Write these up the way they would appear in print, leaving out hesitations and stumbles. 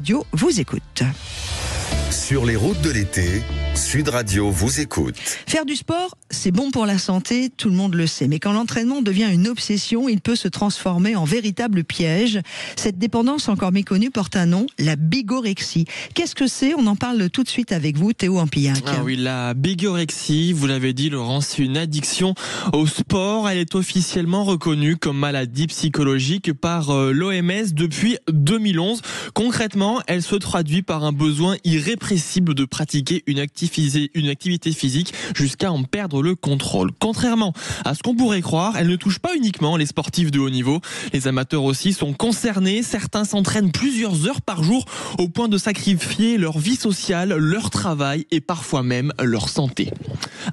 Radio vous écoute. Sur les routes de l'été, Sud Radio vous écoute. Faire du sport, c'est bon pour la santé, tout le monde le sait. Mais quand l'entraînement devient une obsession, il peut se transformer en véritable piège. Cette dépendance encore méconnue porte un nom, la bigorexie. Qu'est-ce que c'est ? On en parle tout de suite avec vous, Théo Ampillac. Ah oui, la bigorexie, vous l'avez dit Laurent, c'est une addiction au sport. Elle est officiellement reconnue comme maladie psychologique par l'OMS depuis 2011. Concrètement, elle se traduit par un besoin irrépressible de pratiquer une activité physique jusqu'à en perdre le contrôle. Contrairement à ce qu'on pourrait croire, elle ne touche pas uniquement les sportifs de haut niveau. Les amateurs aussi sont concernés. Certains s'entraînent plusieurs heures par jour au point de sacrifier leur vie sociale, leur travail et parfois même leur santé.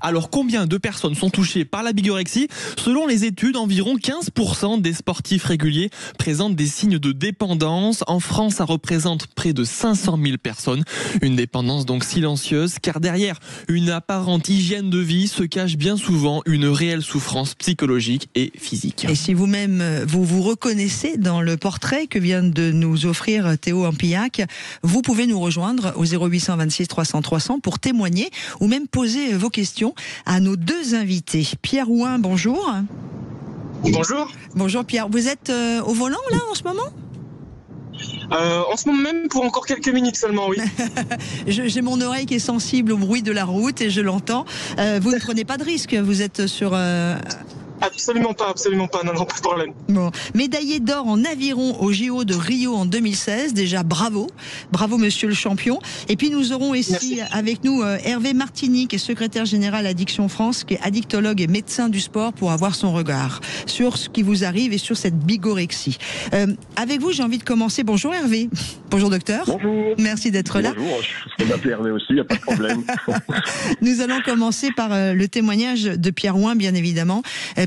Alors combien de personnes sont touchées par la bigorexie ? Selon les études, environ 15% des sportifs réguliers présentent des signes de dépendance. En France, ça représente près de 500 000 personnes. Une dépendance donc silencieuse, car derrière une apparente hygiène de vie se cache bien souvent une réelle souffrance psychologique et physique. Et si vous-même vous vous reconnaissez dans le portrait que vient de nous offrir Théo Ampillac, vous pouvez nous rejoindre au 0826 300 300 pour témoigner ou même poser vos questions à nos deux invités. Pierre Houin, bonjour. Bonjour. Bonjour Pierre, vous êtes au volant là en ce moment ? En ce moment même, pour encore quelques minutes seulement, oui. J'ai mon oreille qui est sensible au bruit de la route et je l'entends. Vous ne prenez pas de risque, vous êtes sur... Absolument pas, non, pas de problème. Bon, médaillé d'or en aviron au JO de Rio en 2016, déjà bravo monsieur le champion. Et puis nous aurons ici avec nous Hervé Martini, qui est secrétaire général Addiction France, qui est addictologue et médecin du sport, pour avoir son regard sur ce qui vous arrive et sur cette bigorexie. Avec vous, j'ai envie de commencer. Bonjour Hervé. Bonjour docteur. Bonjour. Merci d'être là. Bonjour, je peux m'appeler Hervé aussi, il n'y a pas de problème. Nous allons commencer par le témoignage de Pierre Houin, bien évidemment.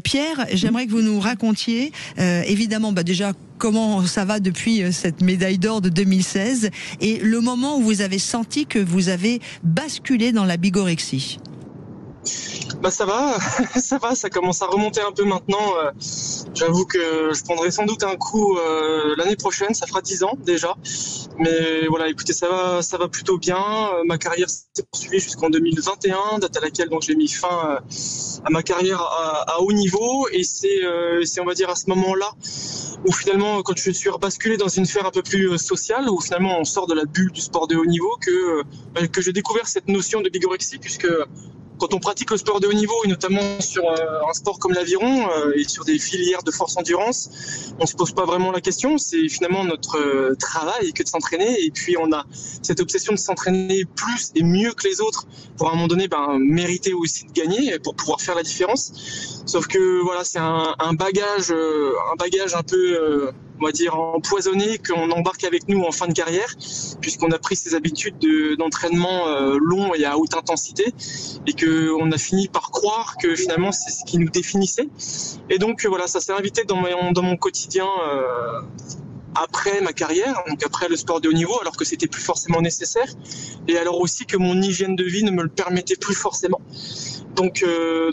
Pierre, j'aimerais que vous nous racontiez, évidemment, déjà comment ça va depuis cette médaille d'or de 2016 et le moment où vous avez senti que vous avez basculé dans la bigorexie. Ça va, ça commence à remonter un peu maintenant. J'avoue que je prendrai sans doute un coup l'année prochaine, ça fera 10 ans déjà. Mais voilà, écoutez, ça va plutôt bien. Ma carrière s'est poursuivie jusqu'en 2021, date à laquelle donc j'ai mis fin à ma carrière à haut niveau. Et c'est on va dire à ce moment-là où finalement, quand je suis rebasculé dans une sphère un peu plus sociale, où finalement on sort de la bulle du sport de haut niveau, que j'ai découvert cette notion de bigorexie, puisque quand on pratique le sport de haut niveau, et notamment sur un sport comme l'aviron et sur des filières de force endurance, on se pose pas vraiment la question. C'est finalement notre travail que de s'entraîner. Et puis on a cette obsession de s'entraîner plus et mieux que les autres pour à un moment donné mériter aussi de gagner pour pouvoir faire la différence. Sauf que voilà, c'est un bagage un peu on va dire empoisonné qu'on embarque avec nous en fin de carrière, puisqu'on a pris ces habitudes d'entraînement long et à haute intensité, et qu'on a fini par croire que finalement c'est ce qui nous définissait. Et donc voilà, ça s'est invité dans mon quotidien après ma carrière, donc après le sport de haut niveau, alors que c'était plus forcément nécessaire, et alors aussi que mon hygiène de vie ne me le permettait plus forcément. Donc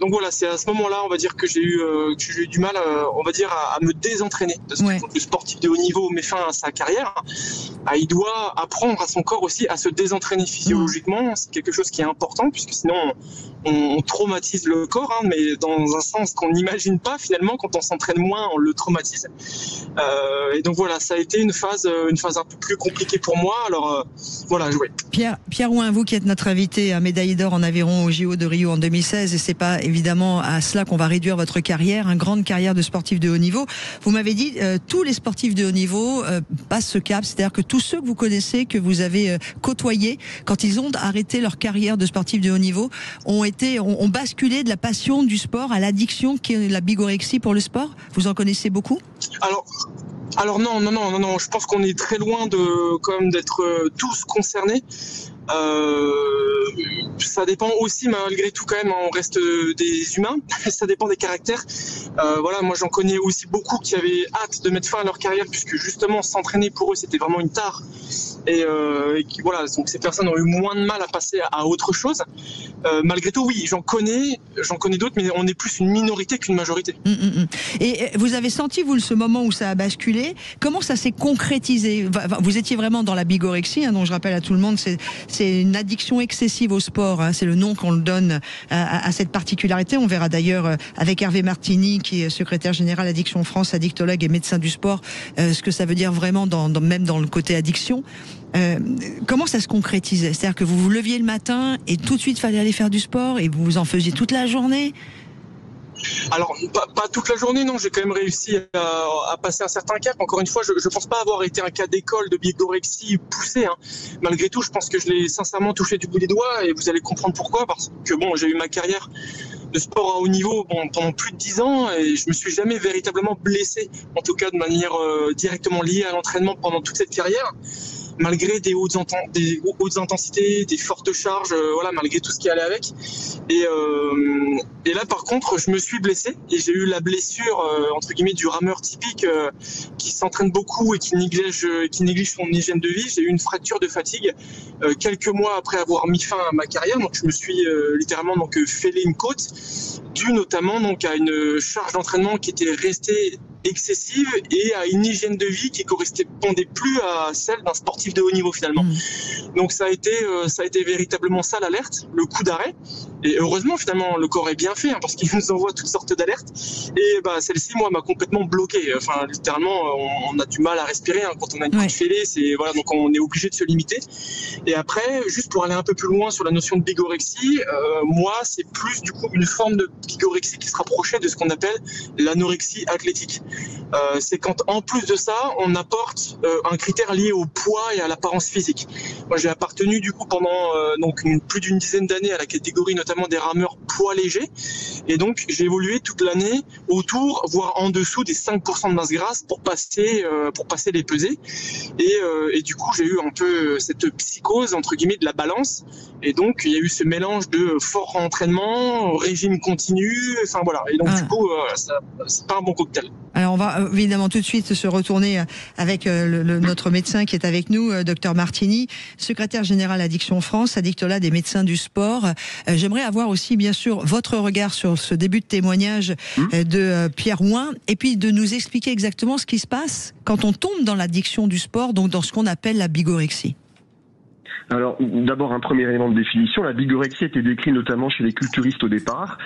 voilà, c'est à ce moment-là, on va dire que j'ai eu du mal, on va dire, à me désentraîner. Parce que quand le sportif de haut niveau met fin à sa carrière, il doit apprendre à son corps aussi à se désentraîner physiologiquement. C'est quelque chose qui est important, puisque sinon on traumatise le corps, mais dans un sens qu'on n'imagine pas finalement. Quand on s'entraîne moins, on le traumatise. Et donc voilà, ça a été une phase un peu plus compliquée pour moi. Alors voilà, jouer. Pierre Houin, vous qui êtes notre invité à médaillé d'or en aviron au JO de Rio en 2016, et c'est pas évidemment à cela qu'on va réduire votre carrière, une grande carrière de sportif de haut niveau. Vous m'avez dit, tous les sportifs de haut niveau passent ce cap, c'est-à-dire que tous ceux que vous connaissez, que vous avez côtoyés, quand ils ont arrêté leur carrière de sportif de haut niveau, ont basculé de la passion du sport à l'addiction qui est la bigorexie pour le sport. Vous en connaissez beaucoup ? Alors non, je pense qu'on est très loin d'être tous concernés. Ça dépend aussi, malgré tout quand même, on reste des humains, ça dépend des caractères. Voilà, moi j'en connais aussi beaucoup qui avaient hâte de mettre fin à leur carrière puisque justement s'entraîner pour eux c'était vraiment une tare. Et voilà, donc ces personnes ont eu moins de mal à passer à autre chose. Malgré tout, oui, j'en connais d'autres, mais on est plus une minorité qu'une majorité. Et vous avez senti, vous, ce moment où ça a basculé, comment ça s'est concrétisé? Vous étiez vraiment dans la bigorexie, dont je rappelle à tout le monde, c'est une addiction excessive au sport, c'est le nom qu'on le donne à cette particularité. On verra d'ailleurs avec Hervé Martini, qui est secrétaire général Addiction France, addictologue et médecin du sport, ce que ça veut dire vraiment même dans le côté addiction. Comment ça se concrétisait? C'est-à-dire que vous vous leviez le matin et tout de suite fallait aller faire du sport et vous en faisiez toute la journée? Alors, pas toute la journée, non. J'ai quand même réussi à passer un certain cap. Encore une fois, je ne pense pas avoir été un cas d'école de bigorexie poussé. Malgré tout, je pense que je l'ai sincèrement touché du bout des doigts et vous allez comprendre pourquoi. Parce que bon, j'ai eu ma carrière de sport à haut niveau pendant plus de 10 ans et je me suis jamais véritablement blessé, en tout cas de manière directement liée à l'entraînement pendant toute cette carrière. Malgré des hautes intensités, des fortes charges, voilà, malgré tout ce qui allait avec. Et là, par contre, je me suis blessé et j'ai eu la blessure entre guillemets du rameur typique qui s'entraîne beaucoup et qui néglige son hygiène de vie. J'ai eu une fracture de fatigue quelques mois après avoir mis fin à ma carrière. Donc, je me suis littéralement fêlé une côte, due notamment à une charge d'entraînement qui était restée excessive et à une hygiène de vie qui correspondait plus à celle d'un sportif de haut niveau finalement. Donc ça a été véritablement ça l'alerte, le coup d'arrêt. Et heureusement finalement le corps est bien fait parce qu'il nous envoie toutes sortes d'alertes. Et celle-ci moi m'a complètement bloqué. Enfin littéralement on a du mal à respirer quand on a une côte fêlée. Voilà, donc on est obligé de se limiter. Et après juste pour aller un peu plus loin sur la notion de bigorexie, moi c'est plus du coup une forme de bigorexie qui se rapprochait de ce qu'on appelle l'anorexie athlétique. C'est quand en plus de ça on apporte un critère lié au poids et à l'apparence physique. Moi j'ai appartenu du coup pendant plus d'une dizaine d'années à la catégorie notamment des rameurs poids légers et donc j'ai évolué toute l'année autour voire en dessous des 5% de masse grasse pour passer les pesées et du coup j'ai eu un peu cette psychose entre guillemets de la balance et donc il y a eu ce mélange de fort entraînement, régime continu, enfin voilà et donc du coup c'est pas un bon cocktail. Alors on va évidemment tout de suite se retourner avec notre médecin qui est avec nous, docteur Martini, secrétaire général Addiction France, addictolat des médecins du sport. J'aimerais avoir aussi bien sûr votre regard sur ce début de témoignage de Pierre Ouin et puis de nous expliquer exactement ce qui se passe quand on tombe dans l'addiction du sport, donc dans ce qu'on appelle la bigorexie. Alors, d'abord, un premier élément de définition. La bigorexie était décrite notamment chez les culturistes au départ,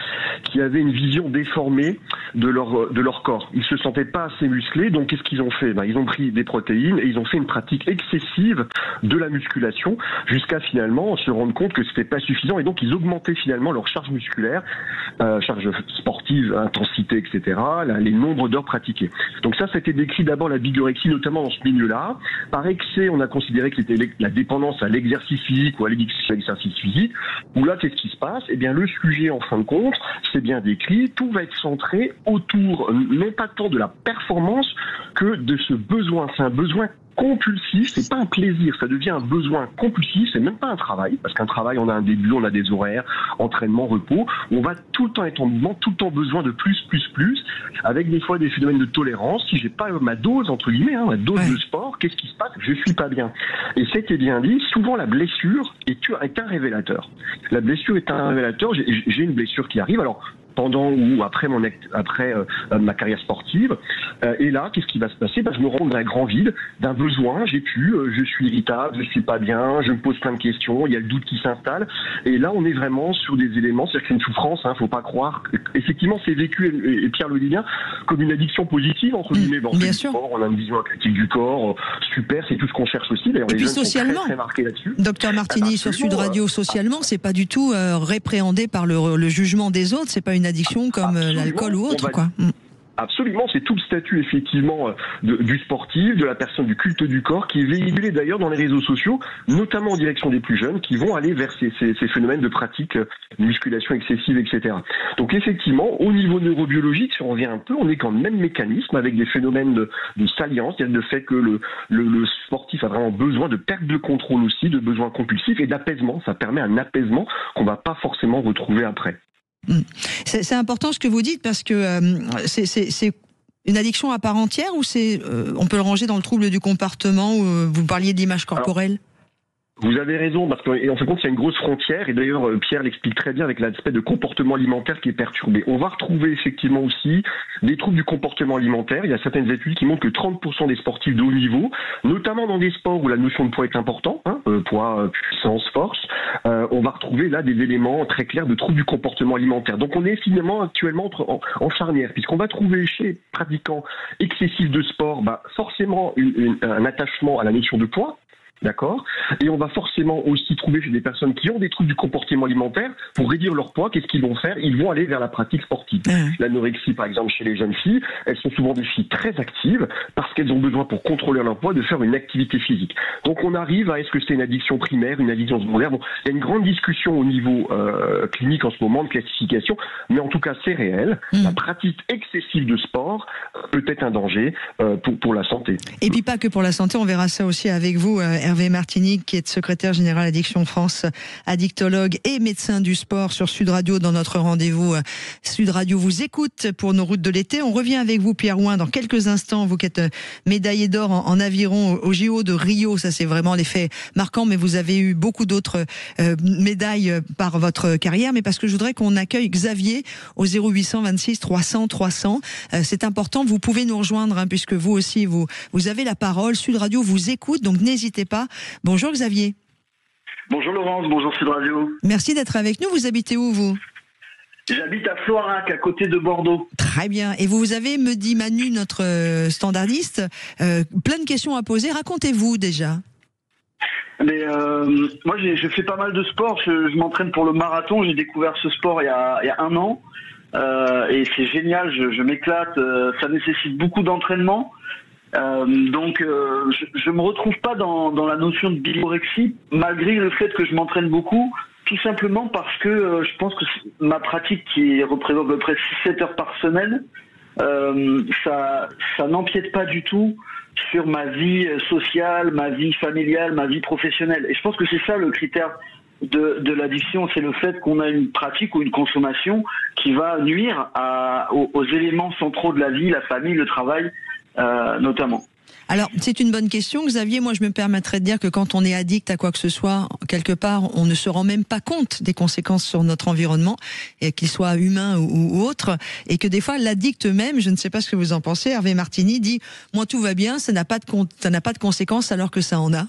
qui avaient une vision déformée de leur corps. Ils se sentaient pas assez musclés, donc qu'est-ce qu'ils ont fait? Ils ont pris des protéines et ils ont fait une pratique excessive de la musculation jusqu'à finalement se rendre compte que c'était pas suffisant et donc ils augmentaient finalement leur charge musculaire, charge sportive, intensité, etc., les nombres d'heures pratiquées. Donc ça a été décrit d'abord la bigorexie, notamment dans ce milieu-là. Par excès, on a considéré que c'était la dépendance à l'exercice physique ou à l'exercice physique, où là, qu'est-ce qui se passe? Eh bien, le sujet, en fin de compte, c'est bien décrit, tout va être centré autour, non pas tant de la performance que de ce besoin. C'est un besoin compulsif, c'est pas un plaisir, ça devient un besoin compulsif, c'est même pas un travail, parce qu'un travail, on a un début, on a des horaires, entraînement, repos, on va tout le temps être en mouvement, tout le temps besoin de plus, avec des fois des phénomènes de tolérance. Si j'ai pas ma dose, entre guillemets, ma dose de sport, qu'est-ce qui se passe? Je suis pas bien. Et c'était bien dit, souvent la blessure est un révélateur. La blessure est un révélateur, j'ai une blessure qui arrive, alors pendant ou après ma carrière sportive. Et là, qu'est-ce qui va se passer? Je me rends d'un grand vide, d'un besoin. Je suis irritable, je suis pas bien, je me pose plein de questions, il y a le doute qui s'installe. Et là, on est vraiment sur des éléments, c'est-à-dire que c'est une souffrance, faut pas croire. Effectivement, c'est vécu, et Pierre le dit bien, comme une addiction positive, entre guillemets. Bien sûr. On a une vision critique du corps, super, c'est tout ce qu'on cherche aussi. D'ailleurs, et les puis jeunes socialement, sont très marqués là-dessus. Docteur Martini, sur Sud Radio, socialement, c'est pas du tout répréhendé par le jugement des autres, c'est pas une addiction comme l'alcool ou autre, quoi. Absolument, c'est tout le statut effectivement du sportif, de la personne du culte du corps qui est véhiculé d'ailleurs dans les réseaux sociaux, notamment en direction des plus jeunes qui vont aller vers ces phénomènes de pratique de musculation excessive, etc. Donc effectivement, au niveau neurobiologique, si on revient un peu, on est dans le même mécanisme avec des phénomènes de salience, c'est-à-dire le fait que le sportif a vraiment besoin de perte de contrôle aussi, de besoins compulsifs et d'apaisement. Ça permet un apaisement qu'on va pas forcément retrouver après. C'est important ce que vous dites parce que c'est une addiction à part entière ou on peut le ranger dans le trouble du comportement où vous parliez de l'image corporelle? Vous avez raison, parce qu'en fait, il y a une grosse frontière, et d'ailleurs, Pierre l'explique très bien avec l'aspect de comportement alimentaire qui est perturbé. On va retrouver effectivement aussi des troubles du comportement alimentaire. Il y a certaines études qui montrent que 30% des sportifs de haut niveau, notamment dans des sports où la notion de poids est importante, poids, puissance, force, on va retrouver là des éléments très clairs de troubles du comportement alimentaire. Donc on est finalement actuellement en charnière, puisqu'on va trouver chez pratiquants excessifs de sport, forcément un attachement à la notion de poids. D'accord. Et on va forcément aussi trouver chez des personnes qui ont des troubles du comportement alimentaire, pour réduire leur poids, qu'est-ce qu'ils vont faire? Ils vont aller vers la pratique sportive. L'anorexie, par exemple, chez les jeunes filles, elles sont souvent des filles très actives, parce qu'elles ont besoin, pour contrôler leur poids, de faire une activité physique. Donc on arrive à, est-ce que c'est une addiction primaire, une addiction secondaire? Bon, il y a une grande discussion au niveau clinique en ce moment, de classification, mais en tout cas c'est réel. La pratique excessive de sport peut être un danger pour la santé. Et puis pas que pour la santé, on verra ça aussi avec vous, Hervé Martini, qui est secrétaire général Addiction France, addictologue et médecin du sport sur Sud Radio dans notre rendez-vous. Sud Radio vous écoute pour nos routes de l'été. On revient avec vous, Pierre Ouin, dans quelques instants. Vous qui êtes médaillé d'or en aviron au JO de Rio. Ça, c'est vraiment l'effet marquant, mais vous avez eu beaucoup d'autres médailles par votre carrière. Mais parce que je voudrais qu'on accueille Xavier au 0800 26 300 300. C'est important. Vous pouvez nous rejoindre, puisque vous aussi, vous avez la parole. Sud Radio vous écoute, donc n'hésitez pas. Bonjour Xavier. Bonjour Laurence, bonjour Sud Radio. Merci d'être avec nous. Vous habitez où, vous? J'habite à Floirac, à côté de Bordeaux. Très bien. Et vous avez, me dit Manu, notre standardiste, plein de questions à poser. Racontez-vous déjà. Mais moi, je fais pas mal de sport. Je m'entraîne pour le marathon. J'ai découvert ce sport il y a 1 an. Et c'est génial, je m'éclate. Ça nécessite beaucoup d'entraînement. Donc je me retrouve pas dans la notion de bigorexie, malgré le fait que je m'entraîne beaucoup, tout simplement parce que je pense que ma pratique, qui représente à peu près 6-7 heures par semaine, ça n'empiète pas du tout sur ma vie sociale, ma vie familiale, ma vie professionnelle. Et je pense que c'est ça le critère de l'addiction, c'est le fait qu'on a une pratique ou une consommation qui va nuire aux éléments centraux de la vie, la famille, le travail, notamment. Alors, c'est une bonne question, Xavier. Moi, je me permettrais de dire que quand on est addict à quoi que ce soit, quelque part, on ne se rend même pas compte des conséquences sur notre environnement, et qu'il soit humain ou autre, et que des fois, l'addict même, je ne sais pas ce que vous en pensez, Hervé Martini dit « Moi, tout va bien, ça n'a pas de conséquences alors que ça en a ».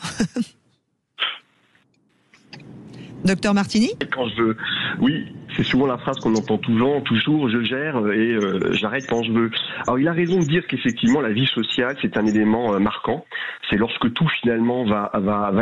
Docteur Martini? Quand je veux, oui, c'est souvent la phrase qu'on entend toujours, je gère et j'arrête quand je veux. Alors il a raison de dire qu'effectivement la vie sociale c'est un élément marquant. C'est lorsque tout finalement va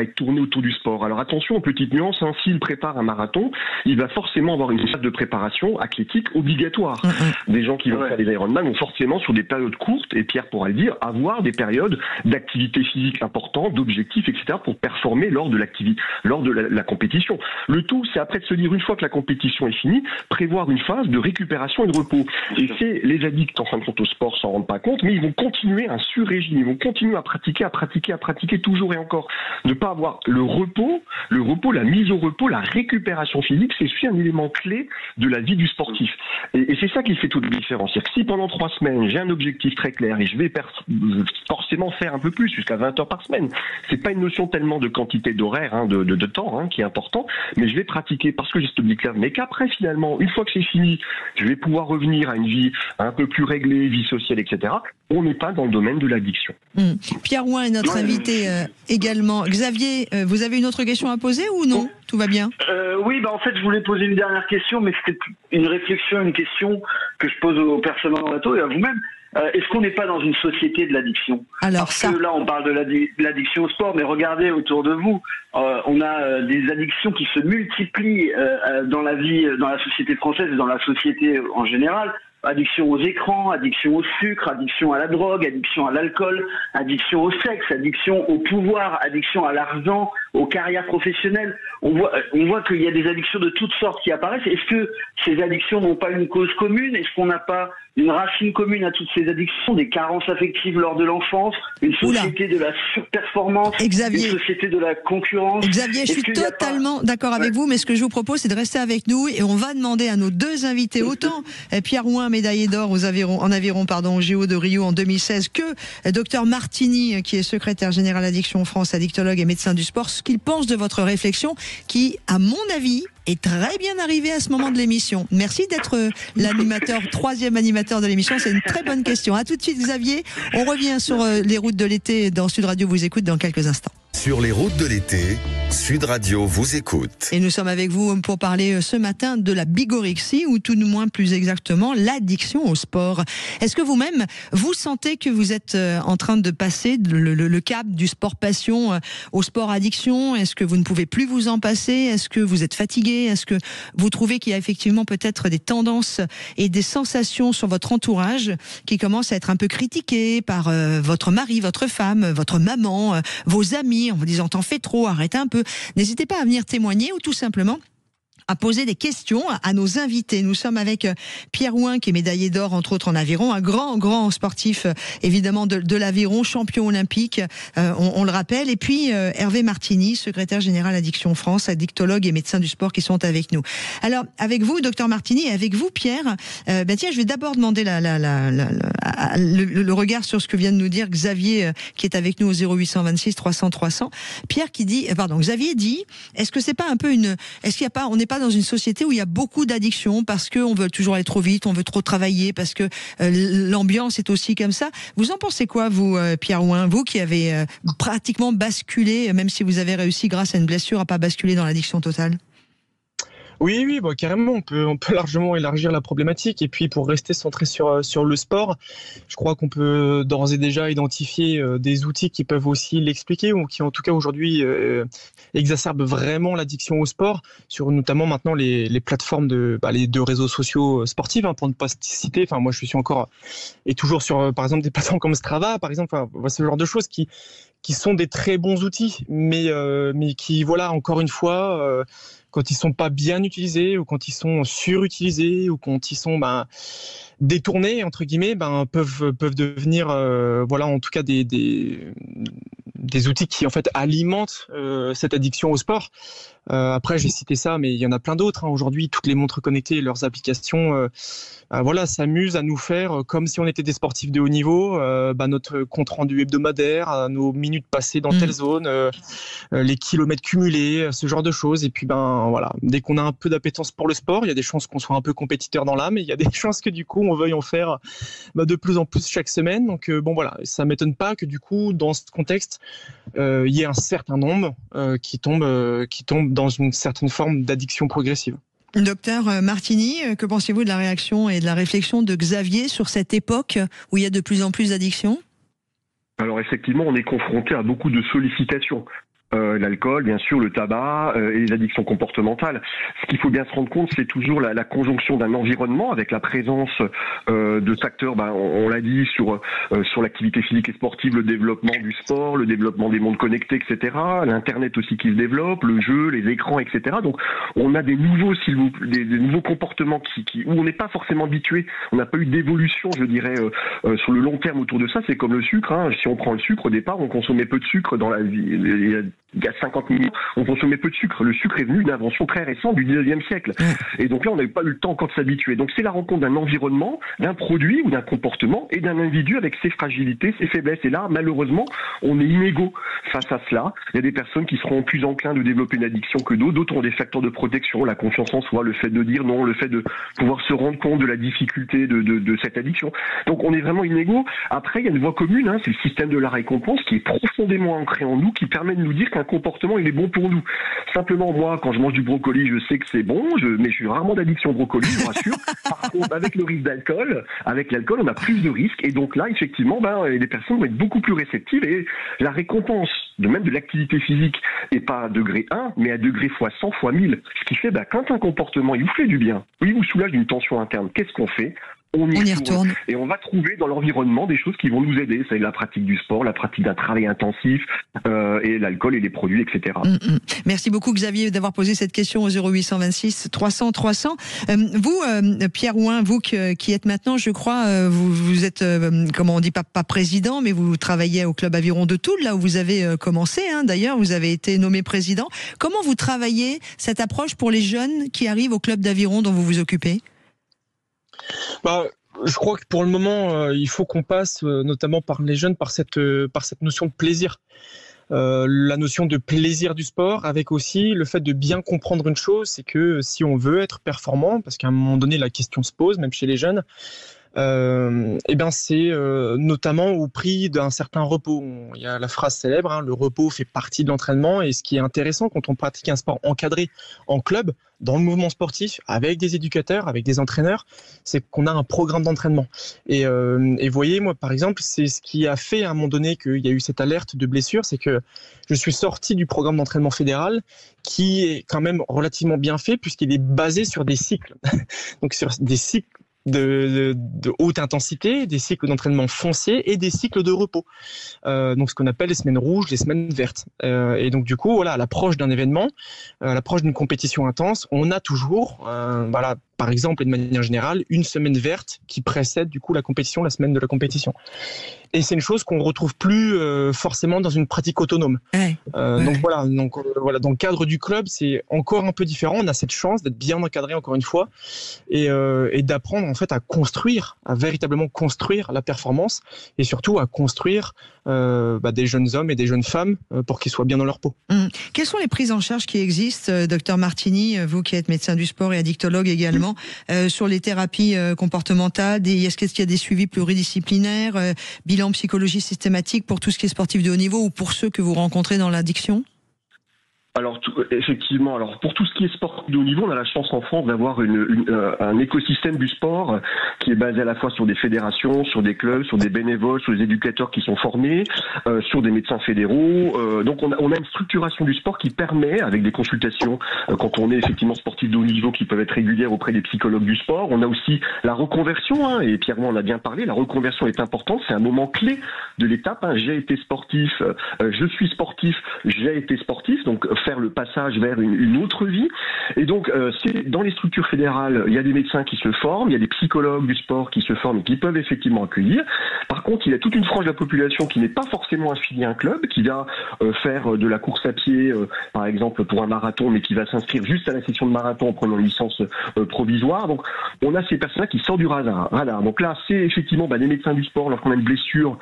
être tourné autour du sport. Alors attention, petite nuance, s'il prépare un marathon, il va forcément avoir une phase de préparation athlétique obligatoire. Des gens qui vont faire des Ironman vont forcément sur des périodes courtes, et Pierre pourra le dire, avoir des périodes d'activité physique importante, d'objectifs, etc. pour performer lors de la compétition. Le tout, c'est après de se dire, une fois que la compétition est finie, prévoir une phase de récupération et de repos. Et c'est les addicts, en fin de compte, au sport s'en rendent pas compte, mais ils vont continuer un sur-régime, ils vont continuer à pratiquer toujours et encore. Ne pas avoir le repos, la mise au repos, la récupération physique, c'est aussi un élément clé de la vie du sportif. Et c'est ça qui fait toute la différence. C'est-à-dire que si pendant 3 semaines, j'ai un objectif très clair et je vais forcément faire un peu plus, jusqu'à 20 heures par semaine, c'est pas une notion tellement de quantité d'horaire, de temps, qui est important, mais je vais pratiquer parce que j'ai cet objectif-là. Mais qu'après, finalement, une fois que c'est fini, je vais pouvoir revenir à une vie un peu plus réglée, vie sociale, etc. On n'est pas dans le domaine de l'addiction. Pierre Ouin est notre invité également. Xavier, vous avez une autre question à poser ou non? Tout va bien? Oui, en fait, je voulais poser une dernière question, mais c'était une réflexion, une question que je pose aux personnes dans le bateau et à vous-même. Est-ce qu'on n'est pas dans une société de l'addiction? Parce que là, on parle de l'addiction au sport, mais regardez autour de vous, on a des addictions qui se multiplient dans la société française et dans la société en général. Addiction aux écrans, addiction au sucre, addiction à la drogue, addiction à l'alcool, addiction au sexe, addiction au pouvoir, addiction à l'argent, aux carrières professionnelles. On voit qu'il y a des addictions de toutes sortes qui apparaissent. Est-ce que ces addictions n'ont pas une cause commune? Est-ce qu'on n'a pas une racine commune à toutes ces addictions? Des carences affectives lors de l'enfance, une société de la surperformance, Xavier, une société de la concurrence. Xavier, je suis totalement d'accord avec vous, mais ce que je vous propose, c'est de rester avec nous et on va demander à nos deux invités, autant Pierre Ouin, médaillé d'or en aviron, au JO de Rio en 2016, que Dr Martini, qui est secrétaire général Addiction France, addictologue et médecin du sport, ce qu'il pense de votre réflexion, qui, à mon avis, est très bien arrivé à ce moment de l'émission. Merci d'être l'animateur, troisième animateur de l'émission. C'est une très bonne question. À tout de suite, Xavier. On revient sur les routes de l'été dans Sud Radio vous écoute dans quelques instants. Sur les routes de l'été, Sud Radio vous écoute. Et nous sommes avec vous pour parler ce matin de la bigorexie, ou tout du moins plus exactement l'addiction au sport. Est-ce que vous-même, vous sentez que vous êtes en train de passer le cap du sport passion au sport addiction? Est-ce que vous ne pouvez plus vous en passer? Est-ce que vous êtes fatigué? Est-ce que vous trouvez qu'il y a effectivement peut-être des tendances et des sensations sur votre entourage qui commencent à être un peu critiquées par votre mari, votre femme, votre maman, vos amis, en vous disant t'en fais trop, arrête un peu? N'hésitez pas à venir témoigner ou tout simplement à poser des questions à nos invités. Nous sommes avec Pierre Ouin, qui est médaillé d'or, entre autres, en aviron, un grand sportif, évidemment, de l'aviron, champion olympique, on le rappelle. Et puis, Hervé Martini, secrétaire général Addiction France, addictologue et médecin du sport, qui sont avec nous. Alors, avec vous, docteur Martini, et avec vous, Pierre, tiens, je vais d'abord demander le regard sur ce que vient de nous dire Xavier, qui est avec nous au 0826 300 300. Pierre Xavier dit, est-ce que c'est pas un peu on n'est pas dans une société où il y a beaucoup d'addictions parce qu'on veut toujours aller trop vite, on veut trop travailler, parce que l'ambiance est aussi comme ça. Vous en pensez quoi, vous, Pierre Ouin, vous qui avez pratiquement basculé, même si vous avez réussi grâce à une blessure à pas basculer dans l'addiction totale? Oui, carrément, on peut largement élargir la problématique. Et puis, pour rester centré sur le sport, je crois qu'on peut d'ores et déjà identifier des outils qui peuvent aussi l'expliquer, ou qui, en tout cas, aujourd'hui, exacerbent vraiment l'addiction au sport, sur notamment maintenant les plateformes les deux réseaux sociaux sportifs, pour ne pas citer. Enfin, moi, je suis encore et toujours sur, par exemple, des plateformes comme Strava, par exemple, ce genre de choses qui sont des très bons outils, mais qui, voilà, encore une fois, quand ils sont pas bien utilisés, ou quand ils sont surutilisés, ou quand ils sont détournés, entre guillemets, peuvent devenir, en tout cas des outils qui, en fait, alimentent cette addiction au sport. Après, j'ai cité ça, mais il y en a plein d'autres. Aujourd'hui, toutes les montres connectées et leurs applications s'amusent à nous faire comme si on était des sportifs de haut niveau, notre compte-rendu hebdomadaire, nos minutes passées dans telle zone, les kilomètres cumulés, ce genre de choses. Et puis, dès qu'on a un peu d'appétence pour le sport, il y a des chances qu'on soit un peu compétiteur dans l'âme, et il y a des chances que, du coup, on veuille en faire de plus en plus chaque semaine. Donc, ça m'étonne pas que, du coup, dans ce contexte, il y ait un certain nombre qui tombent dans une certaine forme d'addiction progressive. Docteur Martini, que pensez-vous de la réaction et de la réflexion de Xavier sur cette époque où il y a de plus en plus d'addictions? Alors effectivement, on est confronté à beaucoup de sollicitations. L'alcool, bien sûr, le tabac et les addictions comportementales. Ce qu'il faut bien se rendre compte, c'est toujours la conjonction d'un environnement avec la présence de facteurs, on l'a dit, sur l'activité physique et sportive, le développement du sport, le développement des mondes connectés, etc. L'internet aussi qui se développe, le jeu, les écrans, etc. Donc on a des nouveaux, des nouveaux comportements où on n'est pas forcément habitué. On n'a pas eu d'évolution, je dirais, sur le long terme autour de ça. C'est comme le sucre. Si on prend le sucre, au départ, on consommait peu de sucre dans la vie. Il y a 50 000 ans, on consommait peu de sucre. Le sucre est venu d'une invention très récente du 19e siècle. Et donc là, on n'avait pas eu le temps encore de s'habituer. Donc c'est la rencontre d'un environnement, d'un produit ou d'un comportement et d'un individu avec ses fragilités, ses faiblesses. Et là, malheureusement, on est inégaux face à cela. Il y a des personnes qui seront plus enclins de développer une addiction que d'autres. D'autres ont des facteurs de protection, la confiance en soi, le fait de dire non, le fait de pouvoir se rendre compte de la difficulté de cette addiction. Donc on est vraiment inégaux. Après, il y a une voie commune, c'est le système de la récompense qui est profondément ancré en nous, qui permet de nous dire qu'un comportement il est bon pour nous. Simplement, moi, quand je mange du brocoli, je sais que c'est bon, mais je suis rarement d'addiction au brocoli, je vous rassure. Par contre, avec le risque d'alcool, on a plus de risques, et donc là, effectivement, les personnes vont être beaucoup plus réceptives, et la récompense de l'activité physique n'est pas à degré 1, mais à degré fois 100, fois 1000. Ce qui fait, quand un comportement, il vous fait du bien, il vous soulage d'une tension interne, qu'est-ce qu'on fait ? on y retourne. Et on va trouver dans l'environnement des choses qui vont nous aider. C'est la pratique du sport, la pratique d'un travail intensif, et l'alcool et les produits, etc. Merci beaucoup Xavier d'avoir posé cette question au 0826 300 300. Vous, Pierre Houin, vous qui êtes maintenant, je crois, vous êtes, comment on dit, pas président, mais vous travaillez au club aviron de Toul, là où vous avez commencé. D'ailleurs, vous avez été nommé président. Comment vous travaillez cette approche pour les jeunes qui arrivent au club d'aviron dont vous vous occupez ? Je crois que pour le moment, il faut qu'on passe notamment par les jeunes par cette notion de plaisir. La notion de plaisir du sport, avec aussi le fait de bien comprendre une chose, c'est que si on veut être performant, parce qu'à un moment donné la question se pose, même chez les jeunes, c'est notamment au prix d'un certain repos. Il y a la phrase célèbre, le repos fait partie de l'entraînement, et ce qui est intéressant quand on pratique un sport encadré en club, dans le mouvement sportif, avec des éducateurs, avec des entraîneurs, c'est qu'on a un programme d'entraînement. Et vous voyez, moi par exemple, c'est ce qui a fait à un moment donné qu'il y a eu cette alerte de blessure, c'est que je suis sorti du programme d'entraînement fédéral, qui est quand même relativement bien fait, puisqu'il est basé sur des cycles. Donc sur des cycles de haute intensité, des cycles d'entraînement foncier et des cycles de repos. Donc ce qu'on appelle les semaines rouges, les semaines vertes. Et donc du coup, à l'approche d'un événement, à l'approche d'une compétition intense, on a toujours, par exemple et de manière générale, une semaine verte qui précède du coup la compétition, la semaine de la compétition. Et c'est une chose qu'on retrouve plus forcément dans une pratique autonome. Donc dans le cadre du club, c'est encore un peu différent. On a cette chance d'être bien encadré encore une fois et d'apprendre en fait à construire, à véritablement construire la performance et surtout à construire des jeunes hommes et des jeunes femmes pour qu'ils soient bien dans leur peau. Quelles sont les prises en charge qui existent, Dr Martini, vous qui êtes médecin du sport et addictologue également, sur les thérapies comportementales? Est-ce qu'il y a des suivis pluridisciplinaires, bilan psychologie systématique pour tout ce qui est sportif de haut niveau ou pour ceux que vous rencontrez dans l'addiction? Alors effectivement, pour tout ce qui est sport de haut niveau, on a la chance en France d'avoir un écosystème du sport qui est basé à la fois sur des fédérations, sur des clubs, sur des bénévoles, sur des éducateurs qui sont formés, sur des médecins fédéraux. Donc on a une structuration du sport qui permet, avec des consultations quand on est effectivement sportif de haut niveau qui peuvent être régulières auprès des psychologues du sport. On a aussi la reconversion, et Pierre en a bien parlé, la reconversion est importante, c'est un moment clé de l'étape. J'ai été sportif, je suis sportif, j'ai été sportif, donc faire le passage vers une autre vie. Et donc, c'est dans les structures fédérales, il y a des médecins qui se forment, il y a des psychologues du sport qui se forment et qui peuvent effectivement accueillir. Par contre, il y a toute une frange de la population qui n'est pas forcément affiliée à un club, qui va faire de la course à pied, par exemple, pour un marathon, mais qui va s'inscrire juste à la session de marathon en prenant une licence provisoire. Donc, on a ces personnes qui sortent du radar. Donc là, c'est effectivement les médecins du sport, lorsqu'on a une blessure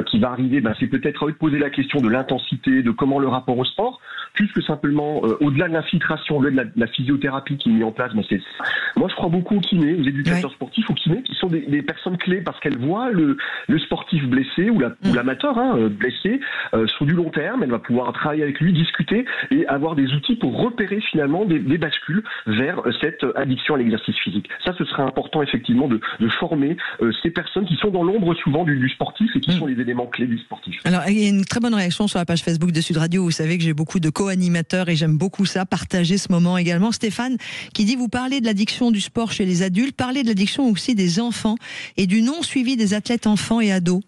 qui va arriver, c'est peut-être à eux de poser la question de l'intensité, de comment le rapport au sport, plus que simplement, au-delà de l'infiltration, au-delà de la physiothérapie qui est mise en place, moi je crois beaucoup aux kinés, aux éducateurs sportifs, aux kinés, qui sont des personnes clés parce qu'elles voient le sportif blessé ou l'amateur blessé sur du long terme. Elle va pouvoir travailler avec lui, discuter et avoir des outils pour repérer finalement des bascules vers cette addiction à l'exercice physique. Ça, ce serait important effectivement de former ces personnes qui sont dans l'ombre souvent du sportif et qui sont les éléments clés du sportif. Alors, il y a une très bonne réaction sur la page Facebook de Sud Radio. Vous savez que j'ai beaucoup de co-animateurs et j'aime beaucoup ça, partager ce moment également. Stéphane qui dit, vous parlez de l'addiction du sport chez les adultes, parlez de l'addiction aussi des enfants et du non-suivi des athlètes enfants et ados.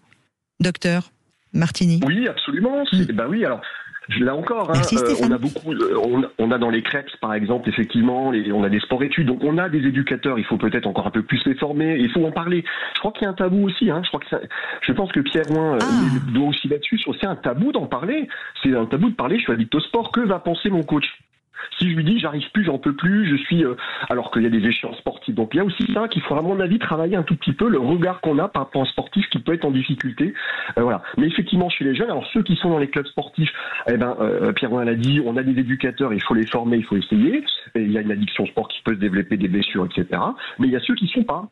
Docteur Martini. Oui, absolument. Oui, alors... Là encore, on a beaucoup, on a dans les CREPS par exemple, effectivement, on a des sports-études, donc on a des éducateurs. Il faut peut-être encore un peu plus les former. Il faut en parler. Je crois qu'il y a un tabou aussi. Je pense que Pierre Houin doit aussi là-dessus. C'est un tabou d'en parler. C'est un tabou de parler. Je suis addict au sport. Que va penser mon coach? Si je lui dis j'arrive plus, j'en peux plus, je suis alors qu'il y a des échéances sportives. Donc il y a aussi ça qu'il faut à mon avis travailler un tout petit peu, le regard qu'on a par rapport à un sportif qui peut être en difficulté. Voilà. Mais effectivement chez les jeunes, alors ceux qui sont dans les clubs sportifs, Pierre Houin l'a dit, on a des éducateurs, il faut les former, il faut essayer. Et il y a une addiction au sport qui peut se développer, des blessures, etc. Mais il y a ceux qui sont pas.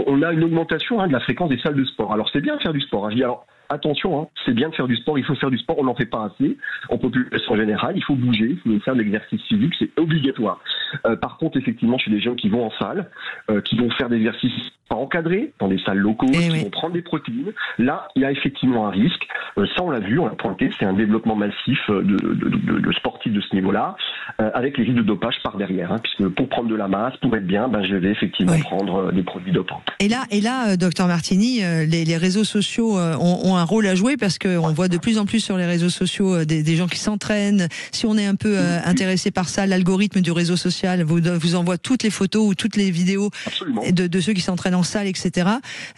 On a une augmentation de la fréquence des salles de sport. Alors c'est bien de faire du sport. Je dis alors attention, c'est bien de faire du sport, il faut faire du sport, on n'en fait pas assez. En population générale, il faut bouger, il faut faire de l'exercice physique, c'est obligatoire. Par contre, effectivement, chez les jeunes qui vont en salle, qui vont faire des exercices pas encadrés, dans des salles locaux, qui vont prendre des protéines, là, il y a effectivement un risque. Ça, on l'a vu, on l'a pointé, c'est un développement massif de sportifs de ce niveau-là. avec les risques de dopage par derrière, hein, puisque pour prendre de la masse, pour être bien, je vais effectivement prendre des produits dopants. Et là, docteur Martini, les réseaux sociaux ont un rôle à jouer parce qu'on voit de plus en plus sur les réseaux sociaux des gens qui s'entraînent. Si on est un peu intéressé par ça, l'algorithme du réseau social vous envoie toutes les photos ou toutes les vidéos de ceux qui s'entraînent en salle, etc.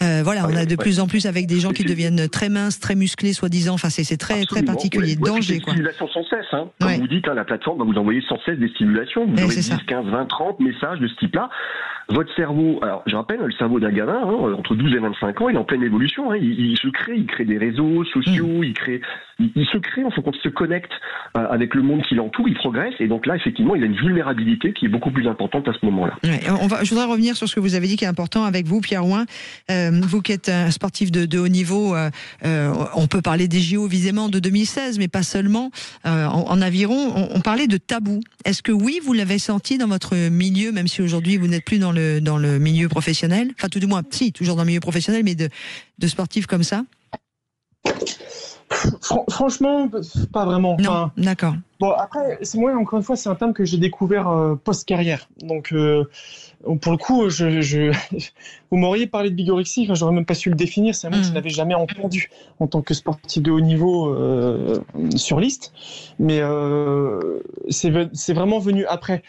On a de plus en plus avec des gens qui deviennent très minces, très musclés, soi-disant. Enfin, c'est très particulier, danger, quoi. Stimulation sans cesse, hein. Comme vous dites, la plateforme va vous envoyer sans cesse des stimulations. Vous aurez 10, 15, 20, 30 messages de ce type-là. Votre cerveau, alors je rappelle, le cerveau d'un gamin, entre 12 et 25 ans, il est en pleine évolution. Hein. Il crée des réseaux sociaux, il se crée, enfin, quand il se connecte avec le monde qui l'entoure, il progresse. Et donc là, effectivement, il a une vulnérabilité qui est beaucoup plus importante à ce moment-là. Ouais, je voudrais revenir sur ce que vous avez dit qui est important avec vous, Pierre Houin. Vous qui êtes un sportif de haut niveau, on peut parler des JO évidemment de 2016, mais pas seulement. En aviron, on parlait de tabou. Est-ce que oui, vous l'avez senti dans votre milieu, même si aujourd'hui vous n'êtes plus dans le milieu professionnel, enfin tout du moins, si, toujours dans le milieu professionnel, mais de sportifs comme ça? Franchement, pas vraiment. Non, d'accord. Bon, après, encore une fois, c'est un terme que j'ai découvert post-carrière. Donc, pour le coup, vous m'auriez parlé de bigorexie, j'aurais même pas su le définir, c'est un mot que je n'avais jamais entendu en tant que sportif de haut niveau sur liste. Mais c'est vraiment venu après.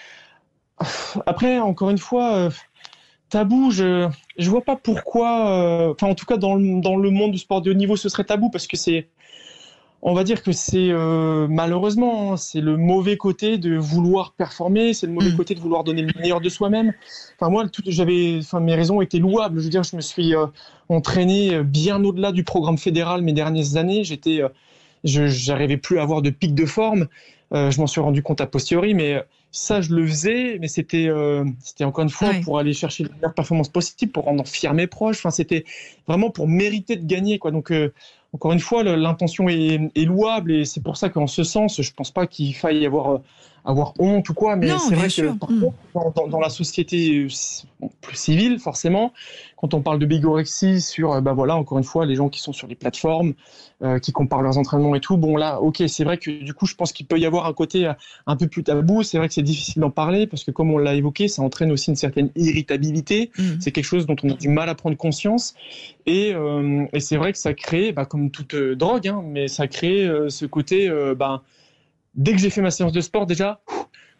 Après, encore une fois, tabou, je vois pas pourquoi. En tout cas, dans le monde du sport de haut niveau, ce serait tabou parce que on va dire que c'est malheureusement, c'est le mauvais côté de vouloir performer, c'est le mauvais côté de vouloir donner le meilleur de soi-même. Moi, mes raisons étaient louables. Je veux dire, je me suis entraîné bien au-delà du programme fédéral mes dernières années. J'arrivais plus à avoir de pic de forme. Je m'en suis rendu compte a posteriori, mais ça, je le faisais, mais c'était encore une fois pour aller chercher les meilleures performances possibles, pour rendre fiers mes proches. C'était vraiment pour mériter de gagner, quoi. Donc, encore une fois, l'intention est louable et c'est pour ça qu'en ce sens, je pense pas qu'il faille avoir honte ou quoi, mais c'est vrai que par contre, dans la société plus civile, forcément, quand on parle de bigorexie sur, encore une fois, les gens qui sont sur les plateformes, qui comparent leurs entraînements et tout, bon là, ok, c'est vrai que du coup, je pense qu'il peut y avoir un côté un peu plus tabou. C'est vrai que c'est difficile d'en parler parce que, comme on l'a évoqué, ça entraîne aussi une certaine irritabilité. C'est quelque chose dont on a du mal à prendre conscience. Et c'est vrai que ça crée, comme toute drogue, mais ça crée ce côté, dès que j'ai fait ma séance de sport, déjà,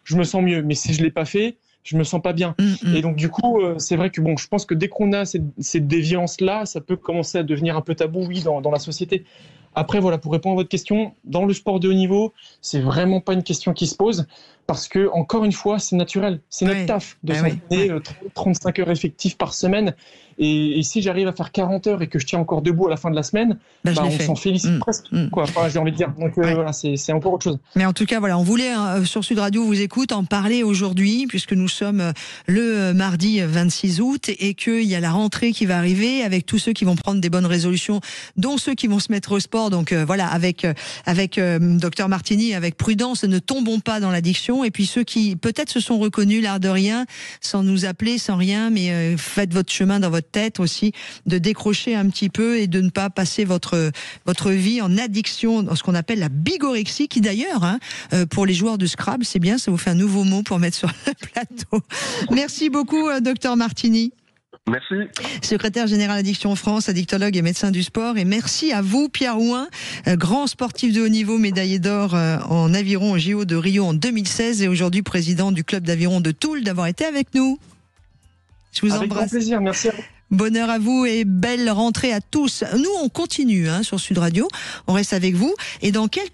je me sens mieux. Mais si je l'ai pas fait, je me sens pas bien. Et donc, du coup, c'est vrai que je pense que dès qu'on a cette déviance-là, ça peut commencer à devenir un peu tabou, oui, dans la société. Après, voilà, pour répondre à votre question, dans le sport de haut niveau, c'est vraiment pas une question qui se pose parce que, encore une fois, c'est naturel. C'est notre taf de s'entraîner 35 heures effectives par semaine. Et si j'arrive à faire 40 heures et que je tiens encore debout à la fin de la semaine, on s'en félicite presque, quoi. J'ai envie de dire. Donc, voilà, c'est encore autre chose. Mais en tout cas, voilà, on voulait, sur Sud Radio vous écoute, en parler aujourd'hui, puisque nous sommes le mardi 26 août et qu'il y a la rentrée qui va arriver avec tous ceux qui vont prendre des bonnes résolutions, dont ceux qui vont se mettre au sport. Donc, avec Dr Martini, avec prudence, ne tombons pas dans l'addiction. Et puis ceux qui, peut-être, se sont reconnus, l'air de rien, sans nous appeler, sans rien, mais faites votre chemin dans votre tête aussi, de décrocher un petit peu et de ne pas passer votre vie en addiction, dans ce qu'on appelle la bigorexie, qui d'ailleurs, pour les joueurs de Scrabble, c'est bien, ça vous fait un nouveau mot pour mettre sur le plateau. Merci beaucoup, Dr Martini. Merci. Secrétaire général Addiction France, addictologue et médecin du sport. Et merci à vous, Pierre Houin, grand sportif de haut niveau, médaillé d'or en aviron au JO de Rio en 2016 et aujourd'hui président du club d'aviron de Toul, d'avoir été avec nous. Je vous embrasse. Avec grand plaisir, merci à vous. Bonheur à vous et belle rentrée à tous. Nous, on continue sur Sud Radio. On reste avec vous. Et dans quelques